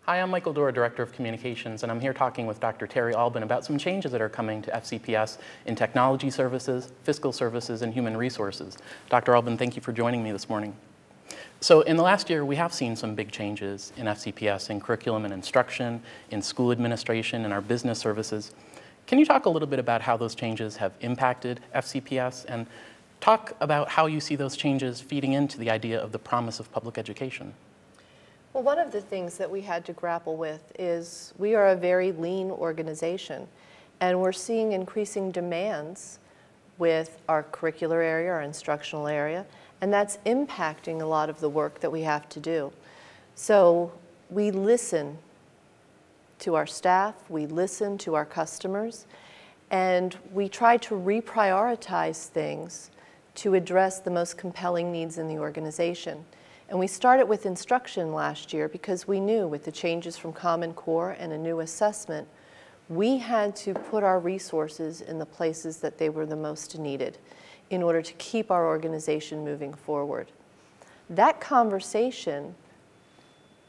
Hi, I'm Michael Dorr, Director of Communications, and I'm here talking with Dr. Terry Alban about some changes that are coming to FCPS in technology services, fiscal services, and human resources. Dr. Alban, thank you for joining me this morning. So in the last year, we have seen some big changes in FCPS in curriculum and instruction, in school administration, and our business services. Can you talk a little bit about how those changes have impacted FCPS and talk about how you see those changes feeding into the idea of the promise of public education? Well, one of the things that we had to grapple with is we are a very lean organization, and we're seeing increasing demands with our curricular area, our instructional area, and that's impacting a lot of the work that we have to do. So we listen to our staff, we listen to our customers, and we try to reprioritize things to address the most compelling needs in the organization. And we started with instruction last year because we knew with the changes from Common Core and a new assessment, we had to put our resources in the places that they were the most needed in order to keep our organization moving forward. That conversation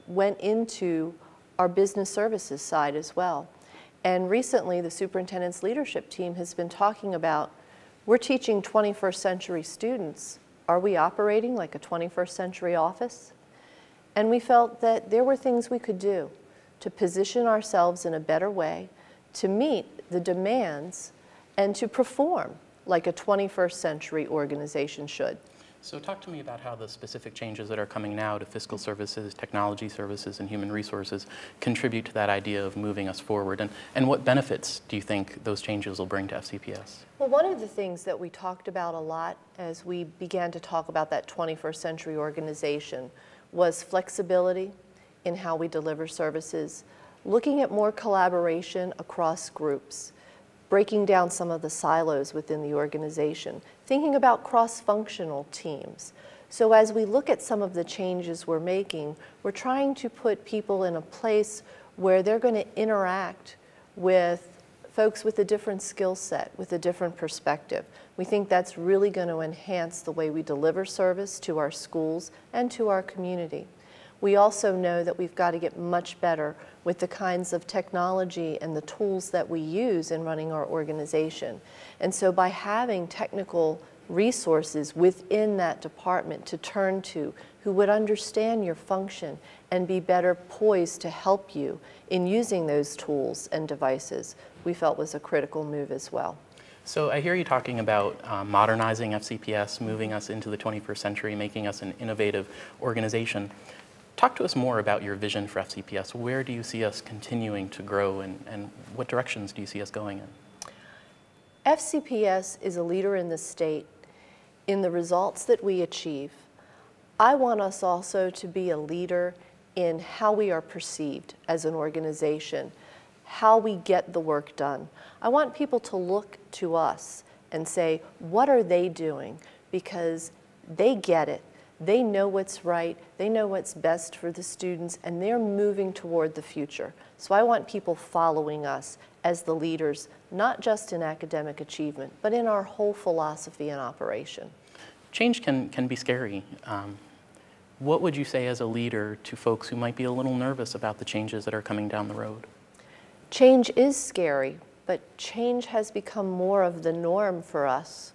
went into our business services side as well. And recently, the superintendent's leadership team has been talking about, we're teaching 21st century students. Are we operating like a 21st century office? And we felt that there were things we could do to position ourselves in a better way, to meet the demands, and to perform like a 21st century organization should. So talk to me about how the specific changes that are coming now to fiscal services, technology services, and human resources contribute to that idea of moving us forward, and what benefits do you think those changes will bring to FCPS? Well, one of the things that we talked about a lot as we began to talk about that 21st century organization was flexibility in how we deliver services, looking at more collaboration across groups, breaking down some of the silos within the organization, thinking about cross-functional teams. So as we look at some of the changes we're making, we're trying to put people in a place where they're going to interact with folks with a different skill set, with a different perspective. We think that's really going to enhance the way we deliver service to our schools and to our community. We also know that we've got to get much better with the kinds of technology and the tools that we use in running our organization. And so by having technical resources within that department to turn to who would understand your function and be better poised to help you in using those tools and devices, we felt was a critical move as well. So I hear you talking about modernizing FCPS, moving us into the 21st century, making us an innovative organization. Talk to us more about your vision for FCPS. Where do you see us continuing to grow, and what directions do you see us going in? FCPS is a leader in the state in the results that we achieve. I want us also to be a leader in how we are perceived as an organization, how we get the work done. I want people to look to us and say, what are they doing? Because they get it. They know what's right, they know what's best for the students, and they're moving toward the future. So I want people following us as the leaders, not just in academic achievement, but in our whole philosophy and operation. Change can be scary. What would you say as a leader to folks who might be a little nervous about the changes that are coming down the road? Change is scary, but change has become more of the norm for us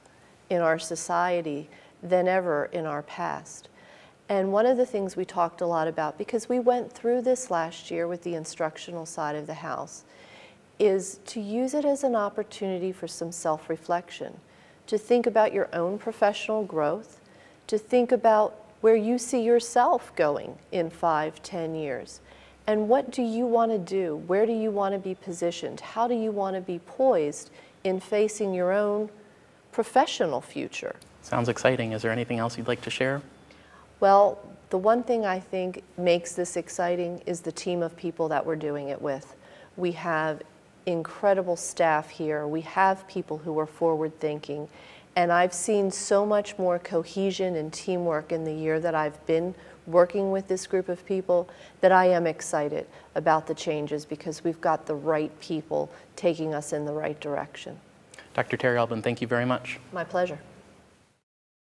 in our society than ever in our past. And one of the things we talked a lot about, because we went through this last year with the instructional side of the house, is to use it as an opportunity for some self-reflection, to think about your own professional growth, to think about where you see yourself going in 5, 10 years. And what do you want to do? Where do you want to be positioned? How do you want to be poised in facing your own professional future? Sounds exciting. Is there anything else you'd like to share? Well, the one thing I think makes this exciting is the team of people that we're doing it with. We have incredible staff here. We have people who are forward-thinking. And I've seen so much more cohesion and teamwork in the year that I've been working with this group of people that I am excited about the changes because we've got the right people taking us in the right direction. Dr. Terry Alban, thank you very much. My pleasure.